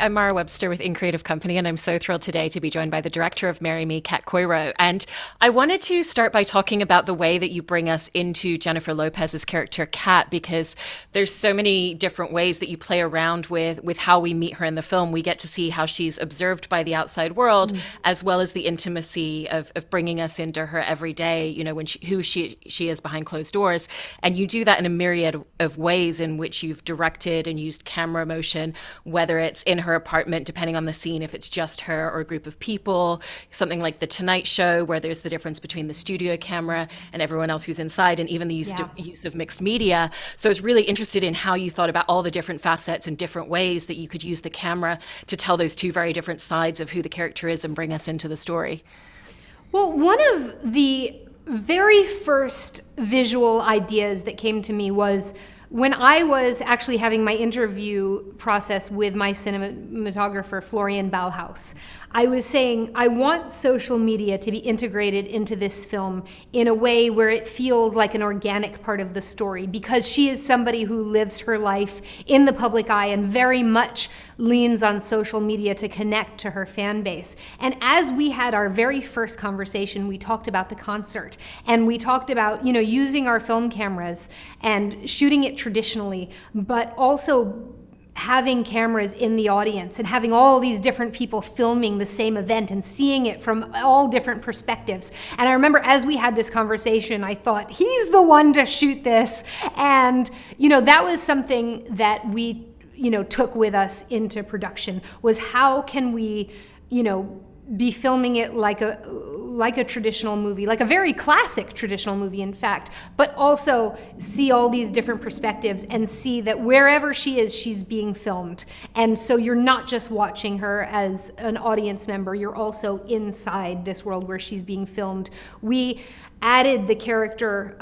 I'm Mara Webster with In Creative Company, and I'm so thrilled today to be joined by the director of Marry Me, Kat Coiro. And I wanted to start by talking about the way that you bring us into Jennifer Lopez's character, Kat, because there's so many different ways that you play around with how we meet her in the film. We get to see how she's observed by the outside world, as well as the intimacy of bringing us into her every day, you know, when who she is behind closed doors. And you do that in a myriad of ways in which you've directed and used camera motion, whether it's in her apartment, depending on the scene, if it's just her or a group of people, something like The Tonight Show, where there's the difference between the studio camera and everyone else who's inside, and even the use of mixed media. So I was really interested in how you thought about all the different facets and different ways that you could use the camera to tell those two very different sides of who the character is and bring us into the story. Well, one of the very first visual ideas that came to me was when I was actually having my interview process with my cinematographer, Florian Ballhaus. I was saying, I want social media to be integrated into this film in a way where it feels like an organic part of the story, because she is somebody who lives her life in the public eye and very much leans on social media to connect to her fan base. And as we had our very first conversation, we talked about the concert, and we talked about, you know, using our film cameras and shooting it traditionally, but also having cameras in the audience and having all these different people filming the same event and seeing it from all different perspectives. And I remember as we had this conversation, I thought, he's the one to shoot this. And, you know, that was something that we, you know, took with us into production, was how can we, you know, be filming it like a traditional movie, like a very classic traditional movie, in fact, but also see all these different perspectives and see that wherever she is, she's being filmed. And so you're not just watching her as an audience member, you're also inside this world where she's being filmed. We added the character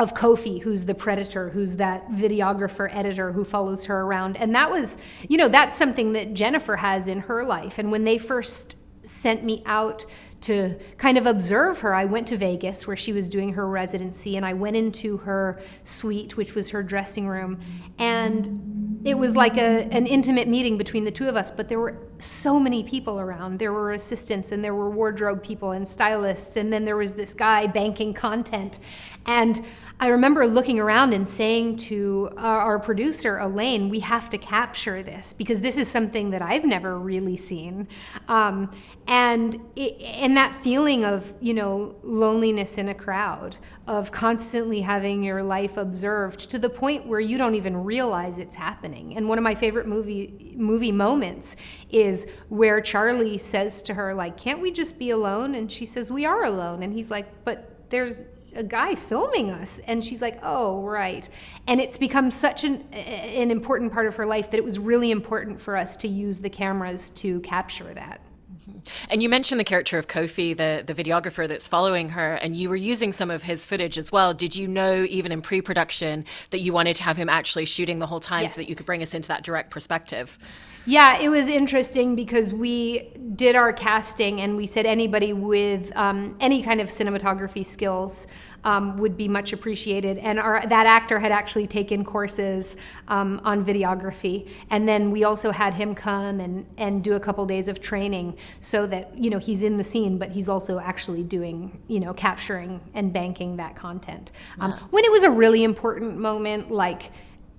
of Kofi, who's the predator, who's that videographer editor who follows her around. And that was, you know, that's something that Jennifer has in her life. And when they first sent me out to kind of observe her, I went to Vegas where she was doing her residency, and I went into her suite, which was her dressing room. And it was like an intimate meeting between the two of us, but there were so many people around. There were assistants, and there were wardrobe people and stylists, and then there was this guy banking content. And I remember looking around and saying to our producer, Elaine, we have to capture this because this is something that I've never really seen. And that feeling of, you know, loneliness in a crowd, of constantly having your life observed to the point where you don't even realize it's happening. And one of my favorite movie moments is where Charlie says to her, like, can't we just be alone? And she says, we are alone. And he's like, but there's a guy filming us. And she's like, oh, right. And it's become such an important part of her life that it was really important for us to use the cameras to capture that. And you mentioned the character of Kofi, the videographer that's following her, and you were using some of his footage as well. Did you know, even in pre-production, that you wanted to have him actually shooting the whole time? Yes. So that you could bring us into that direct perspective? Yeah, it was interesting because we did our casting and we said anybody with any kind of cinematography skills would be much appreciated. And that actor had actually taken courses on videography. And then we also had him come and do a couple days of training so that, you know, he's in the scene, but he's also actually doing, you know, capturing and banking that content. When it was a really important moment, like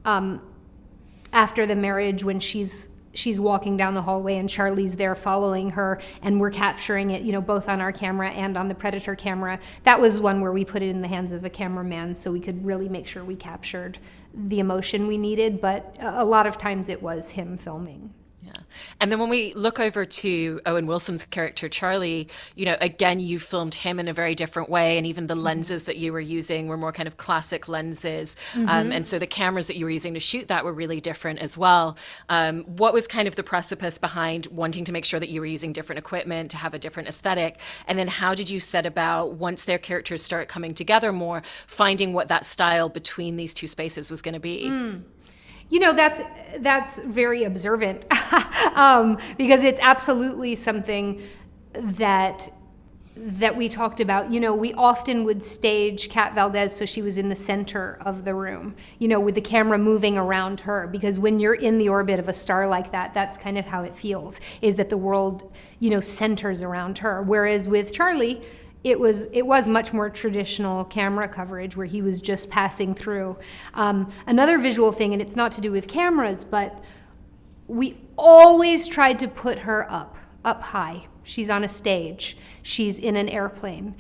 after the marriage, when she's walking down the hallway and Charlie's there following her and we're capturing it, you know, both on our camera and on the Predator camera. That was one where we put it in the hands of a cameraman so we could really make sure we captured the emotion we needed, but a lot of times it was him filming. Yeah. And then when we look over to Owen Wilson's character, Charlie, you know, again, you filmed him in a very different way. And even the lenses that you were using were more kind of classic lenses. And so the cameras that you were using to shoot that were really different as well. What was kind of the precipice behind wanting to make sure that you were using different equipment to have a different aesthetic? And then how did you set about, once their characters start coming together more, finding what that style between these two spaces was going to be? You know, that's very observant because it's absolutely something that that we talked about, we often would stage Kat Valdez so she was in the center of the room, with the camera moving around her, because when you're in the orbit of a star like that, that's kind of how it feels, is that the world, centers around her. Whereas with Charlie, it was much more traditional camera coverage where he was just passing through. Another visual thing, and it's not to do with cameras, but we always tried to put her up high. She's on a stage. She's in an airplane.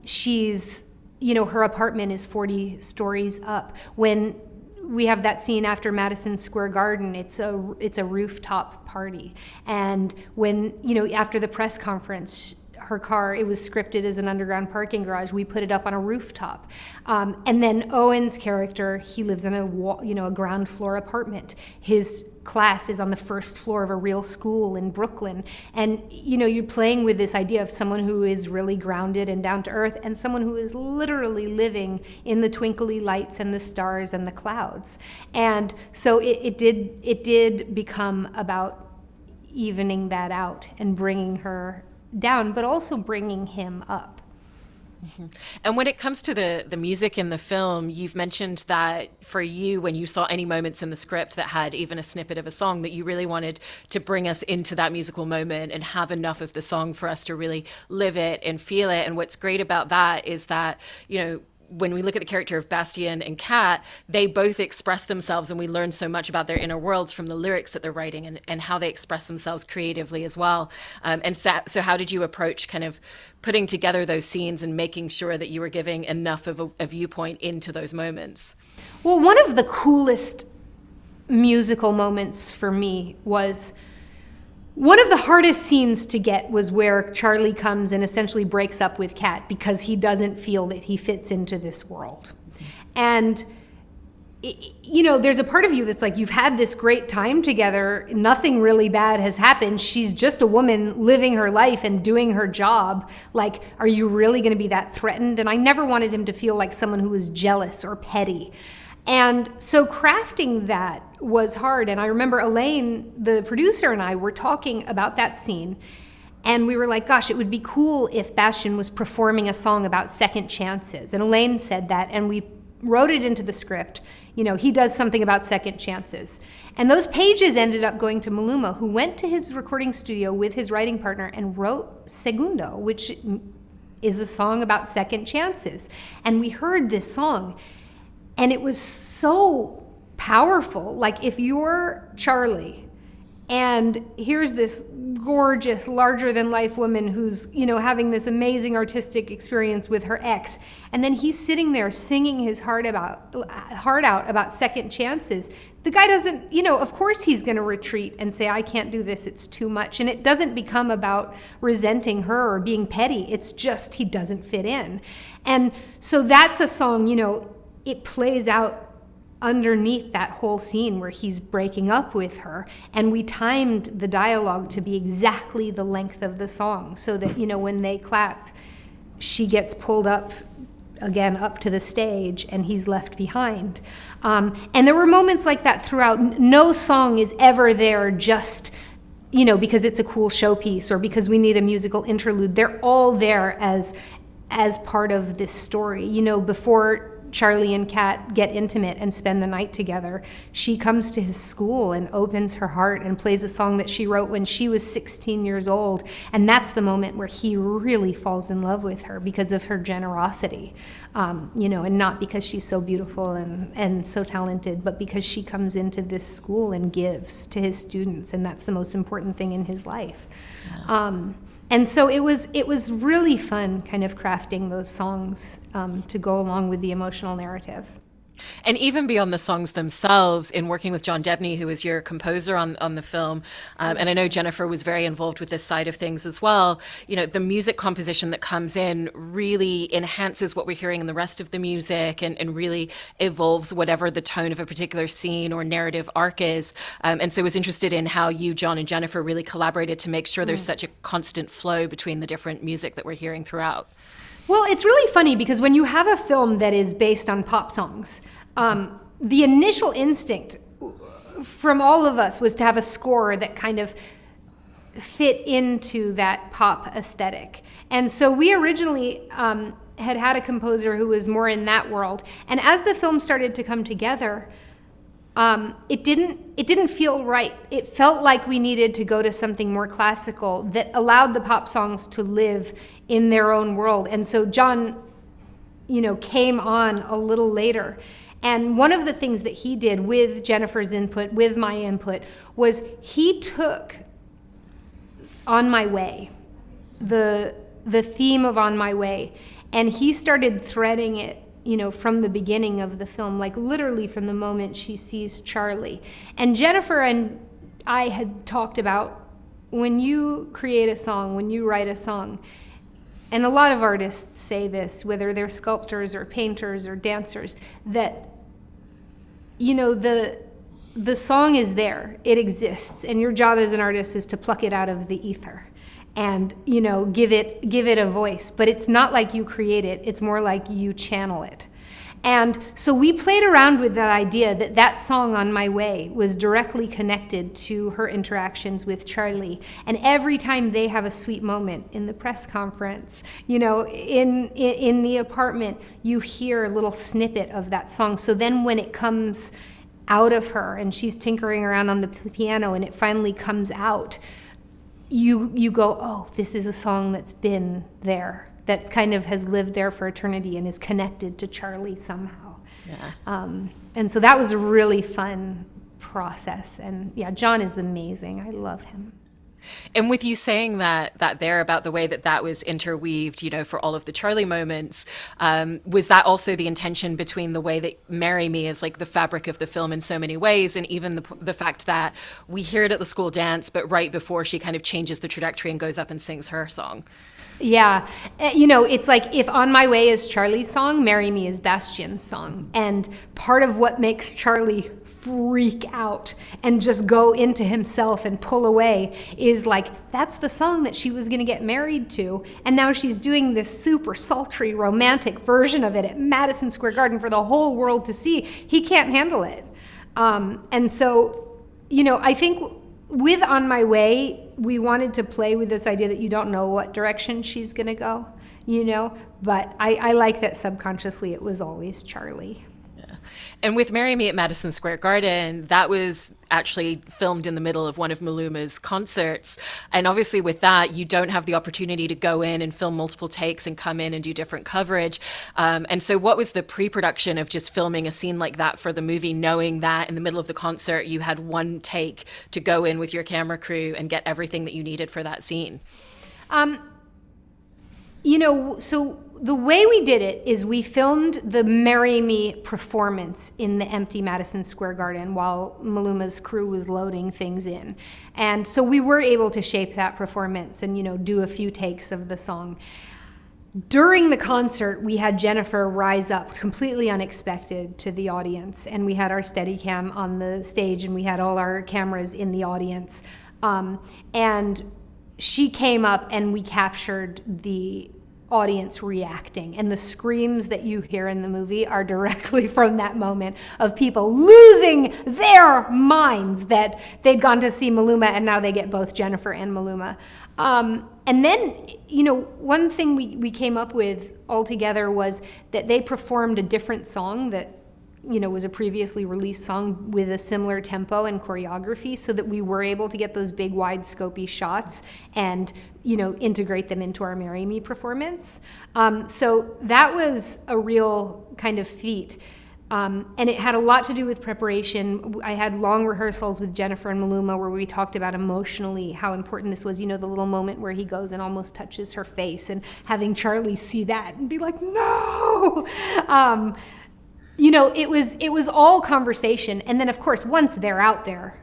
She's, her apartment is 40 stories up. When we have that scene after Madison Square Garden, it's a rooftop party. And when, after the press conference, her car, it was scripted as an underground parking garage. We put it up on a rooftop. And then Owen's character, he lives in a ground floor apartment. His class is on the first floor of a real school in Brooklyn. And, you're playing with this idea of someone who is really grounded and down to earth, and someone who is literally living in the twinkly lights and the stars and the clouds. And so it did become about evening that out and bringing her down, but also bringing him up. Mm-hmm. And when it comes to the music in the film, you've mentioned that for you, when you saw any moments in the script that had even a snippet of a song, that you really wanted to bring us into that musical moment and have enough of the song for us to really live it and feel it. And what's great about that is that, when we look at the character of Bastien and Kat, they both express themselves, and we learn so much about their inner worlds from the lyrics that they're writing and how they express themselves creatively as well. So how did you approach kind of putting together those scenes and making sure that you were giving enough of a viewpoint into those moments? Well, one of the coolest musical moments for me was, one of the hardest scenes to get was where Charlie comes and essentially breaks up with Kat because he doesn't feel that he fits into this world. And, there's a part of you that's like, you've had this great time together, nothing really bad has happened, she's just a woman living her life and doing her job. Like, are you really going to be that threatened? And I never wanted him to feel like someone who was jealous or petty. And so crafting that was hard. And I remember Elaine, the producer, and I were talking about that scene. And we were like, gosh, it would be cool if Bastien was performing a song about second chances. And Elaine said that, and we wrote it into the script. He does something about second chances. And those pages ended up going to Maluma, who went to his recording studio with his writing partner and wrote Segundo, which is a song about second chances. And we heard this song, and it was so powerful. Like, if you're Charlie and here's this gorgeous, larger-than-life woman who's, having this amazing artistic experience with her ex, and then he's sitting there singing his heart out about second chances, the guy doesn't, of course he's going to retreat and say, I can't do this, it's too much. And it doesn't become about resenting her or being petty. It's just he doesn't fit in. And so that's a song, it plays out underneath that whole scene where he's breaking up with her, and we timed the dialogue to be exactly the length of the song so that, when they clap, she gets pulled up to the stage and he's left behind. And there were moments like that throughout. No song is ever there just, because it's a cool showpiece or because we need a musical interlude. They're all there as part of this story. Before Charlie and Kat get intimate and spend the night together, she comes to his school and opens her heart and plays a song that she wrote when she was 16 years old. And that's the moment where he really falls in love with her because of her generosity, and not because she's so beautiful and so talented, but because she comes into this school and gives to his students, and that's the most important thing in his life. Yeah. And so it was really fun kind of crafting those songs to go along with the emotional narrative. And even beyond the songs themselves, in working with John Debney, who is your composer on the film, and I know Jennifer was very involved with this side of things as well, the music composition that comes in really enhances what we're hearing in the rest of the music and really evolves whatever the tone of a particular scene or narrative arc is. And so I was interested in how you, John, and Jennifer really collaborated to make sure there's such a constant flow between the different music that we're hearing throughout. Well, it's really funny because when you have a film that is based on pop songs, the initial instinct from all of us was to have a score that kind of fit into that pop aesthetic. And so we originally had a composer who was more in that world. And as the film started to come together, it didn't feel right. It felt like we needed to go to something more classical that allowed the pop songs to live in their own world. And so John, came on a little later. And one of the things that he did with Jennifer's input, with my input, was he took On My Way, the theme of On My Way, and he started threading it, from the beginning of the film, like literally from the moment she sees Charlie. And Jennifer and I had talked about, when you create a song, when you write a song, and a lot of artists say this, whether they're sculptors or painters or dancers, that, the song is there, it exists, and your job as an artist is to pluck it out of the ether and, give it a voice. But it's not like you create it, it's more like you channel it. And so we played around with that idea that song On My Way was directly connected to her interactions with Charlie. And every time they have a sweet moment in the press conference, in the apartment, you hear a little snippet of that song. So then when it comes out of her and she's tinkering around on the piano and it finally comes out, you go, oh, this is a song that's been there, that kind of has lived there for eternity and is connected to Charlie somehow. Yeah. And so that was a really fun process. And yeah, John is amazing. I love him. And with you saying that there about the way that was interweaved, for all of the Charlie moments, was that also the intention between the way that Marry Me is like the fabric of the film in so many ways, and even the fact that we hear it at the school dance, but right before she kind of changes the trajectory and goes up and sings her song? Yeah. It's like if On My Way is Charlie's song, Marry Me is Bastian's song. And part of what makes Charlie freak out and just go into himself and pull away is like, that's the song that she was going to get married to. And now she's doing this super sultry, romantic version of it at Madison Square Garden for the whole world to see. He can't handle it. And so, I think with On My Way, we wanted to play with this idea that you don't know what direction she's going to go, but I like that subconsciously it was always Charlie. And with Marry Me at Madison Square Garden, that was actually filmed in the middle of one of Maluma's concerts. And obviously with that, you don't have the opportunity to go in and film multiple takes and come in and do different coverage. And so what was the pre-production of just filming a scene like that for the movie, knowing that in the middle of the concert, you had one take to go in with your camera crew and get everything that you needed for that scene? So the way we did it is we filmed the Marry Me performance in the empty Madison Square Garden while Maluma's crew was loading things in. And so we were able to shape that performance and, do a few takes of the song. During the concert, we had Jennifer rise up completely unexpected to the audience, and we had our Steadicam on the stage and we had all our cameras in the audience. And she came up and we captured the audience reacting, and the screams that you hear in the movie are directly from that moment of people losing their minds that they'd gone to see Maluma and now they get both Jennifer and Maluma. And then, one thing we came up with all together was that they performed a different song that was a previously released song with a similar tempo and choreography, so that we were able to get those big, wide, scopy shots and, integrate them into our Marry Me performance. So that was a real kind of feat. And it had a lot to do with preparation. I had long rehearsals with Jennifer and Maluma where we talked about emotionally how important this was, the little moment where he goes and almost touches her face, and having Charlie see that and be like, no! It was all conversation. And then, of course, once they're out there,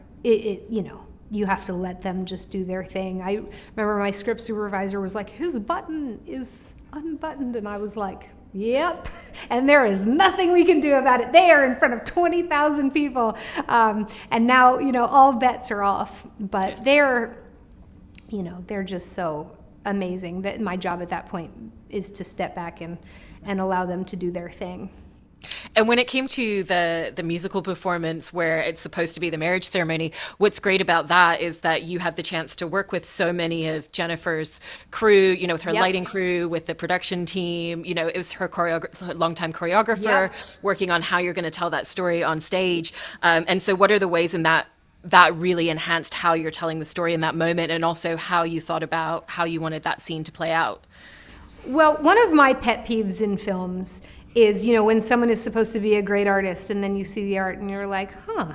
you have to let them just do their thing. I remember my script supervisor was like, his button is unbuttoned. And I was like, yep. And there is nothing we can do about it. They are in front of 20,000 people. And now, all bets are off. But they're just so amazing that my job at that point is to step back and allow them to do their thing. And when it came to the musical performance where it's supposed to be the marriage ceremony, what's great about that is that you had the chance to work with so many of Jennifer's crew, with her Yep. lighting crew, with the production team. It was her longtime choreographer Yep. working on how you're going to tell that story on stage. And so, what are the ways in that really enhanced how you're telling the story in that moment, and also how you thought about how you wanted that scene to play out? Well, one of my pet peeves in films is, when someone is supposed to be a great artist and then you see the art and you're like, huh.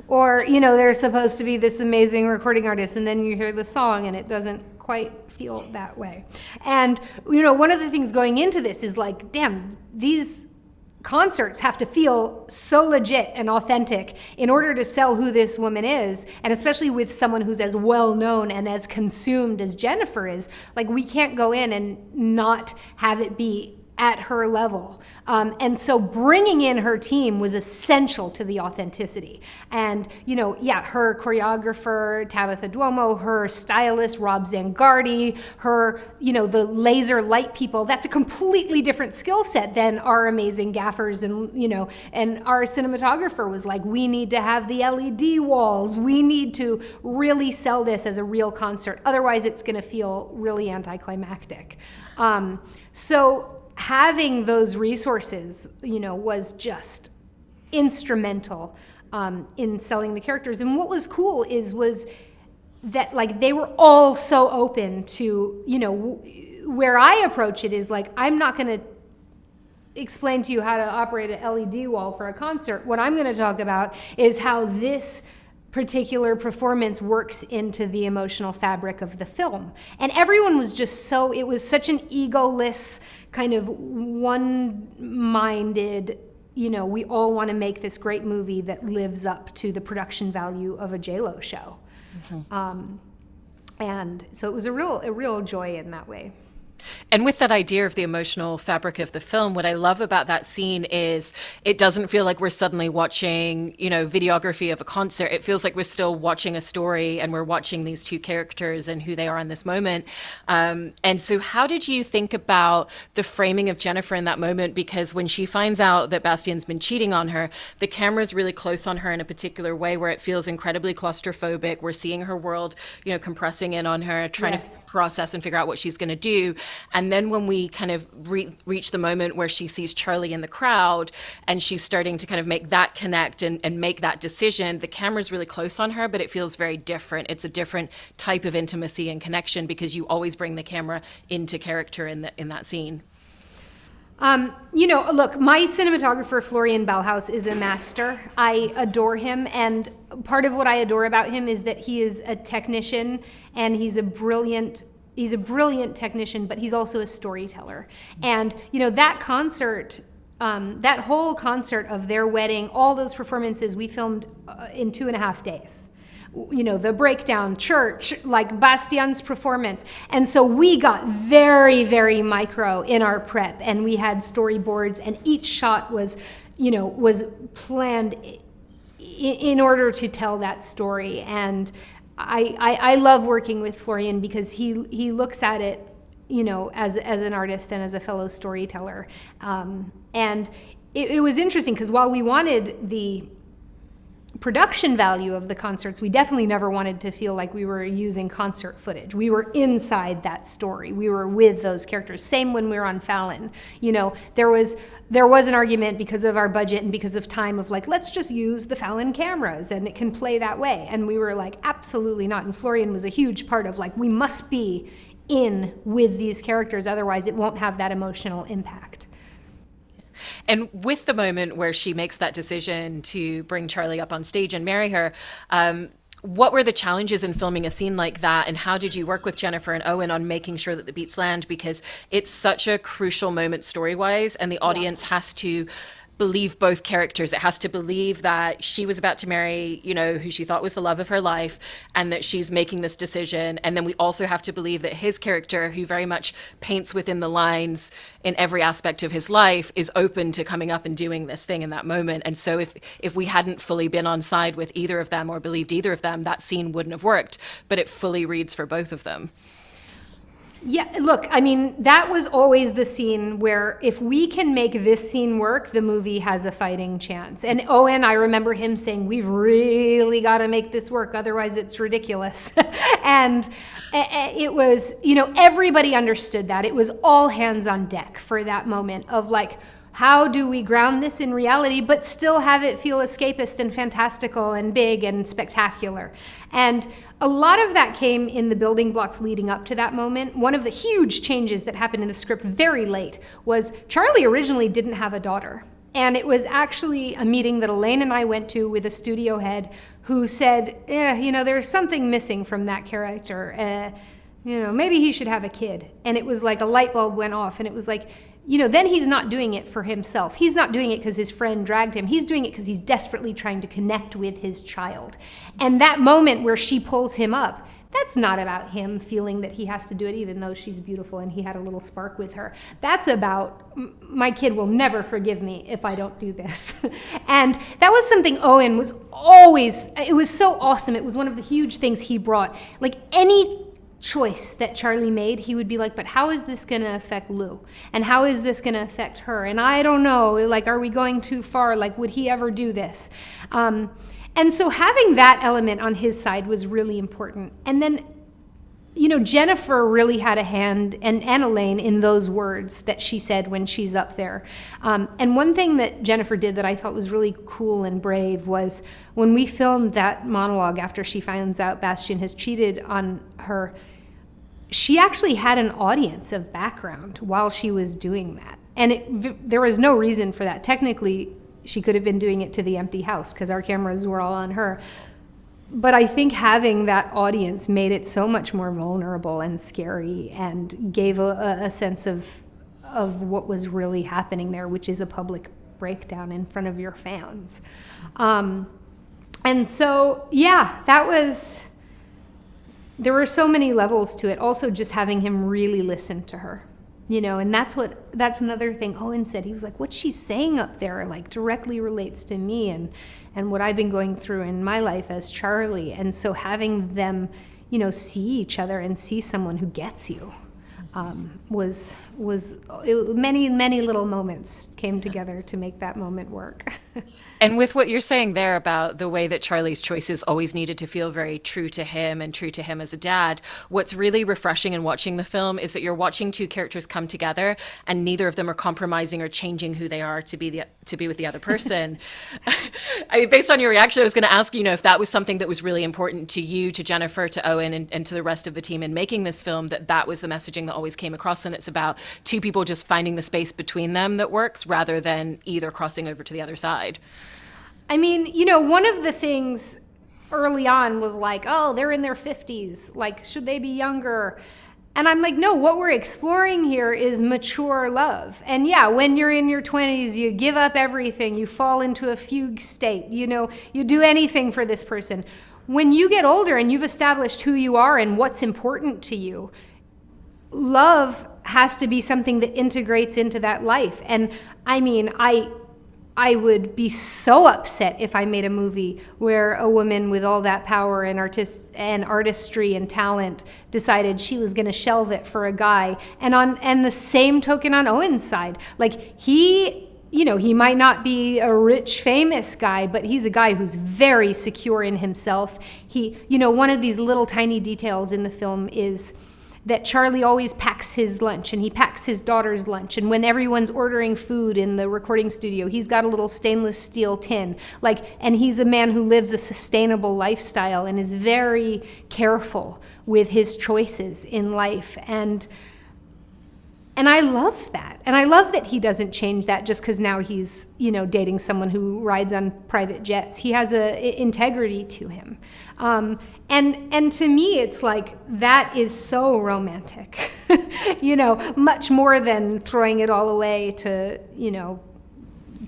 Or, they're supposed to be this amazing recording artist and then you hear the song and it doesn't quite feel that way. And, one of the things going into this is like, damn, these concerts have to feel so legit and authentic in order to sell who this woman is, and especially with someone who's as well known and as consumed as Jennifer is. Like, we can't go in and not have it be at her level. And so bringing in her team was essential to the authenticity. And, her choreographer, Tabitha Duomo, her stylist, Rob Zangardi, her, the laser light people, that's a completely different skill set than our amazing gaffers. And our cinematographer was like, we need to have the LED walls. We need to really sell this as a real concert. Otherwise, it's going to feel really anticlimactic. So having those resources, was just instrumental in selling the characters. And what was cool was that, like, they were all so open to, where I approach it is like, I'm not going to explain to you how to operate an LED wall for a concert. What I'm going to talk about is how this particular performance works into the emotional fabric of the film. And everyone was just it was such an egoless, kind of one-minded, we all want to make this great movie that lives up to the production value of a J.Lo show. Mm-hmm. And so it was a real joy in that way. And with that idea of the emotional fabric of the film, what I love about that scene is it doesn't feel like we're suddenly watching, videography of a concert. It feels like we're still watching a story and we're watching these two characters and who they are in this moment. And so how did you think about the framing of Jennifer in that moment? Because when she finds out that Bastian's been cheating on her, the camera's really close on her in a particular way where it feels incredibly claustrophobic. We're seeing her world, compressing in on her, trying to process and figure out what she's going to do. And then when we kind of reach the moment where she sees Charlie in the crowd and she's starting to kind of make that connect and make that decision, the camera's really close on her, but it feels very different. It's a different type of intimacy and connection because you always bring the camera into character in that scene. Look, my cinematographer, Florian Ballhaus, is a master. I adore him. And part of what I adore about him is that he is a technician and he's a brilliant technician, but he's also a storyteller. And, that concert, that whole concert of their wedding, all those performances we filmed in 2.5 days. The breakdown, church, like Bastian's performance. And so we got very, very micro in our prep, and we had storyboards, and each shot was planned in order to tell that story. And I love working with Florian because he looks at it, as an artist and as a fellow storyteller. And it was interesting because while we wanted the production value of the concerts, we definitely never wanted to feel like we were using concert footage. We were inside that story. We were with those characters. Same when we were on Fallon. There was an argument because of our budget and because of time of like, let's just use the Fallon cameras and it can play that way. And we were like, absolutely not. And Florian was a huge part of like, we must be in with these characters, otherwise it won't have that emotional impact. And with the moment where she makes that decision to bring Charlie up on stage and marry her, what were the challenges in filming a scene like that? And how did you work with Jennifer and Owen on making sure that the beats land? Because it's such a crucial moment story-wise, and the audience has to believe both characters. It has to believe that she was about to marry, who she thought was the love of her life, and that she's making this decision. And then we also have to believe that his character, who very much paints within the lines in every aspect of his life, is open to coming up and doing this thing in that moment. And so if we hadn't fully been on side with either of them or believed either of them, that scene wouldn't have worked. But it fully reads for both of them. Yeah, look, I mean, that was always the scene where if we can make this scene work, the movie has a fighting chance. And Owen, I remember him saying, we've really got to make this work, otherwise it's ridiculous. And it was, everybody understood that. It was all hands on deck for that moment of like, how do we ground this in reality, but still have it feel escapist and fantastical and big and spectacular? And a lot of that came in the building blocks leading up to that moment. One of the huge changes that happened in the script very late was Charlie originally didn't have a daughter. And it was actually a meeting that Elaine and I went to with a studio head who said, there's something missing from that character. Maybe he should have a kid. And it was like a light bulb went off, and it was like, then he's not doing it for himself. He's not doing it because his friend dragged him. He's doing it because he's desperately trying to connect with his child. And that moment where she pulls him up, that's not about him feeling that he has to do it, even though she's beautiful and he had a little spark with her. That's about, my kid will never forgive me if I don't do this. And that was something Owen was always, it was so awesome. It was one of the huge things he brought. Like any choice that Charlie made, he would be like, but how is this going to affect Lou? And how is this going to affect her? And I don't know, like, are we going too far? Like, would he ever do this? And so having that element on his side was really important. And then, Jennifer really had a hand, and Elaine, in those words that she said when she's up there. And one thing that Jennifer did that I thought was really cool and brave was when we filmed that monologue after she finds out Bastian has cheated on her, she actually had an audience of background while she was doing that. And there was no reason for that. Technically, she could have been doing it to the empty house because our cameras were all on her. But I think having that audience made it so much more vulnerable and scary and gave a sense of what was really happening there, which is a public breakdown in front of your fans. And so, yeah, there were so many levels to it. Also just having him really listen to her, and that's another thing Owen said. He was like, what she's saying up there, like, directly relates to me and what I've been going through in my life as Charlie. And so having them, see each other and see someone who gets you, many little moments came together to make that moment work. And with what you're saying there about the way that Charlie's choices always needed to feel very true to him and true to him as a dad, what's really refreshing in watching the film is that you're watching two characters come together and neither of them are compromising or changing who they are to be with the other person. Based on your reaction, I was going to ask, if that was something that was really important to you, to Jennifer, to Owen, and to the rest of the team in making this film, that was the messaging that always came across, and it's about two people just finding the space between them that works rather than either crossing over to the other side. I mean, one of the things early on was like, oh, they're in their 50s. Like, should they be younger? And I'm like, no, what we're exploring here is mature love. And yeah, when you're in your 20s, you give up everything. You fall into a fugue state. You do anything for this person. When you get older and you've established who you are and what's important to you, love has to be something that integrates into that life. And I mean, I would be so upset if I made a movie where a woman with all that power and artistry and talent decided she was going to shelve it for a guy. And the same token on Owen's side, like he might not be a rich, famous guy, but he's a guy who's very secure in himself. One of these little tiny details in the film is that Charlie always packs his lunch, and he packs his daughter's lunch. And when everyone's ordering food in the recording studio, he's got a little stainless steel tin. And he's a man who lives a sustainable lifestyle and is very careful with his choices in life. And I love that. And I love that he doesn't change that just because now he's, dating someone who rides on private jets. He has a integrity to him. And to me, it's like, that is so romantic, much more than throwing it all away to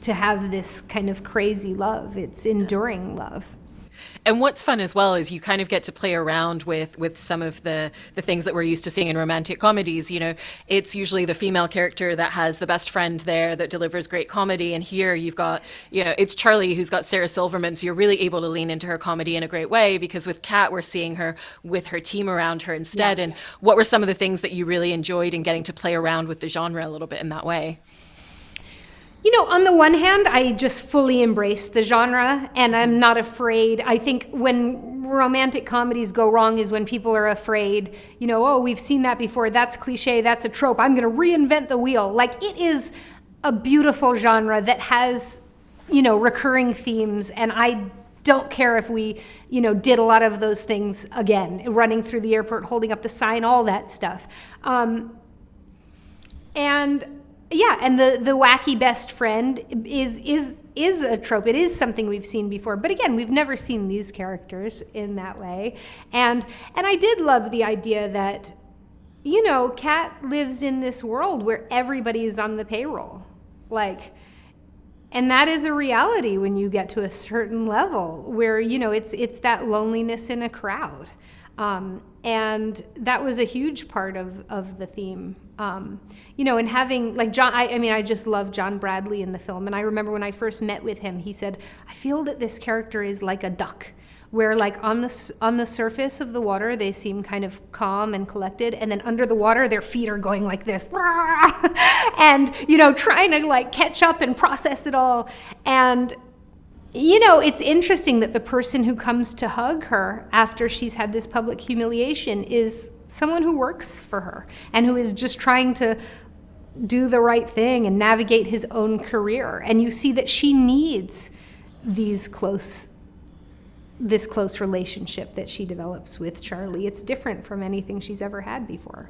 have this kind of crazy love. It's enduring love. And what's fun as well is you kind of get to play around with some of the things that we're used to seeing in romantic comedies. You know, it's usually the female character that has the best friend there that delivers great comedy. And here you've got, you know, it's Charlie who's got Sarah Silverman. So you're really able to lean into her comedy in a great way, because with Kat, we're seeing her with her team around her instead. And what were some of the things that you really enjoyed in getting to play around with the genre a little bit in that way? You know, on the one hand, I just fully embrace the genre and I'm not afraid. I think when romantic comedies go wrong is when people are afraid, you know, oh, we've seen that before. That's cliche. That's a trope. I'm going to reinvent the wheel. Like, it is a beautiful genre that has, you know, recurring themes. And I don't care if we, you know, did a lot of those things again, running through the airport, holding up the sign, all that stuff. And the wacky best friend is a trope. It is something we've seen before. But again, we've never seen these characters in that way. And I did love the idea that, you know, Kat lives in this world where everybody is on the payroll. Like, and that is a reality when you get to a certain level where, you know, it's that loneliness in a crowd. And that was a huge part of the theme. You know, and having, like, John, I mean, I just love John Bradley in the film. And I remember when I first met with him, he said, I feel that this character is like a duck, where, like, on the surface of the water, they seem kind of calm and collected. And then under the water, their feet are going like this. And, you know, trying to, like, catch up and process it all. And, you know, it's interesting that the person who comes to hug her after she's had this public humiliation is someone who works for her and who is just trying to do the right thing and navigate his own career. And you see that she needs this close relationship that she develops with Charlie. It's different from anything she's ever had before.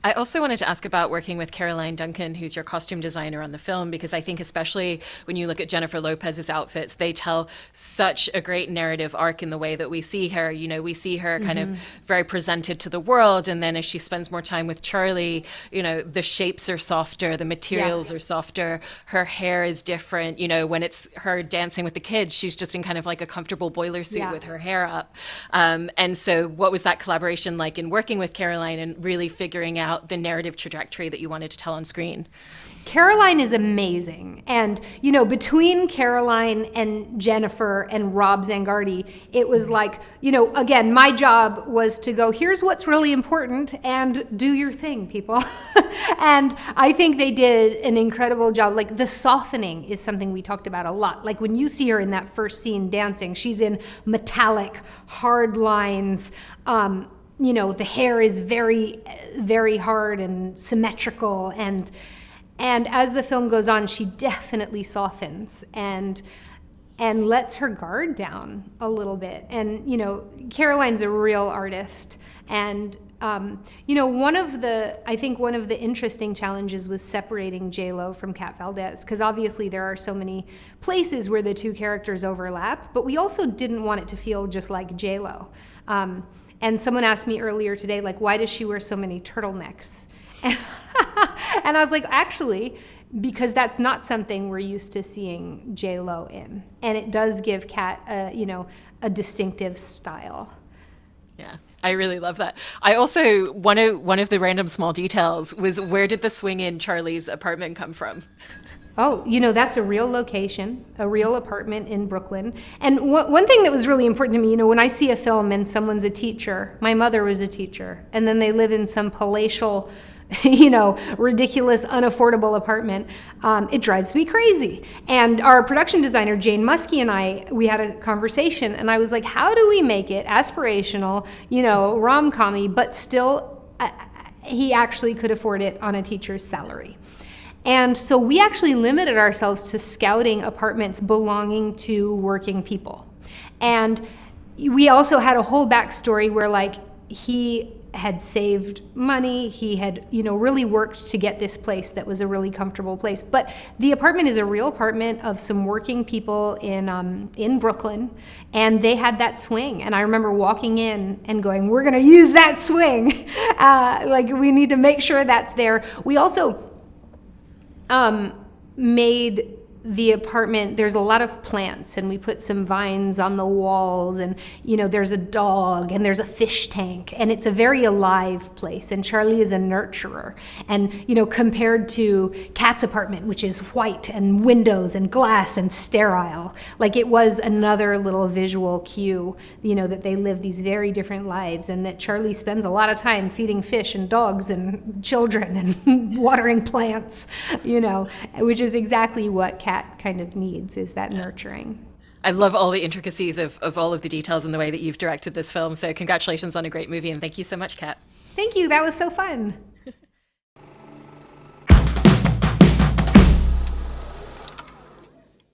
I also wanted to ask about working with Caroline Duncan, who's your costume designer on the film, because I think especially when you look at Jennifer Lopez's outfits, they tell such a great narrative arc in the way that we see her. You know, we see her kind of very presented to the world, and then as she spends more time with Charlie, you know, the shapes are softer, the materials are softer, her hair is different. You know, when it's her dancing with the kids, she's just in kind of like a comfortable boiler suit with her hair up. And so what was that collaboration like in working with Caroline and really figuring out the narrative trajectory that you wanted to tell on screen? Caroline is amazing. And, you know, between Caroline and Jennifer and Rob Zangardi, it was like, you know, again, my job was to go, here's what's really important and do your thing, people. And I think they did an incredible job. Like, the softening is something we talked about a lot. Like, when you see her in that first scene dancing, she's in metallic, hard lines. You know, the hair is very, very hard and symmetrical. And as the film goes on, she definitely softens and lets her guard down a little bit. And, you know, Caroline's a real artist. And, you know, I think one of the interesting challenges was separating J.Lo from Kat Valdez, because obviously there are so many places where the two characters overlap, but we also didn't want it to feel just like J.Lo. And someone asked me earlier today, like, why does she wear so many turtlenecks? And I was like, actually, because that's not something we're used to seeing J.Lo in. And it does give Kat, a distinctive style. Yeah, I really love that. I also, one of the random small details was, where did the swing in Charlie's apartment come from? Oh, you know, that's a real location, a real apartment in Brooklyn. And one thing that was really important to me, you know, when I see a film and someone's a teacher, my mother was a teacher, and then they live in some palatial, you know, ridiculous, unaffordable apartment, it drives me crazy. And our production designer, Jane Muskie, and we had a conversation, and I was like, how do we make it aspirational, you know, rom-com-y, but still he actually could afford it on a teacher's salary? And so we actually limited ourselves to scouting apartments belonging to working people. And we also had a whole backstory where, like, he had saved money, he had, you know, really worked to get this place that was a really comfortable place. But the apartment is a real apartment of some working people in Brooklyn, and they had that swing. And I remember walking in and going, we're gonna use that swing. Like, we need to make sure that's there. We also made the apartment, there's a lot of plants, and we put some vines on the walls, and there's a dog and there's a fish tank, and it's a very alive place. And Charlie is a nurturer, and compared to Kat's apartment, which is white and windows and glass and sterile, like it was another little visual cue, that they live these very different lives, and that Charlie spends a lot of time feeding fish and dogs and children and watering plants, which is exactly what Kat kind of needs, is that nurturing. I love all the intricacies of all of the details and the way that you've directed this film. So congratulations on a great movie, and thank you so much, Kat. Thank you. That was so fun.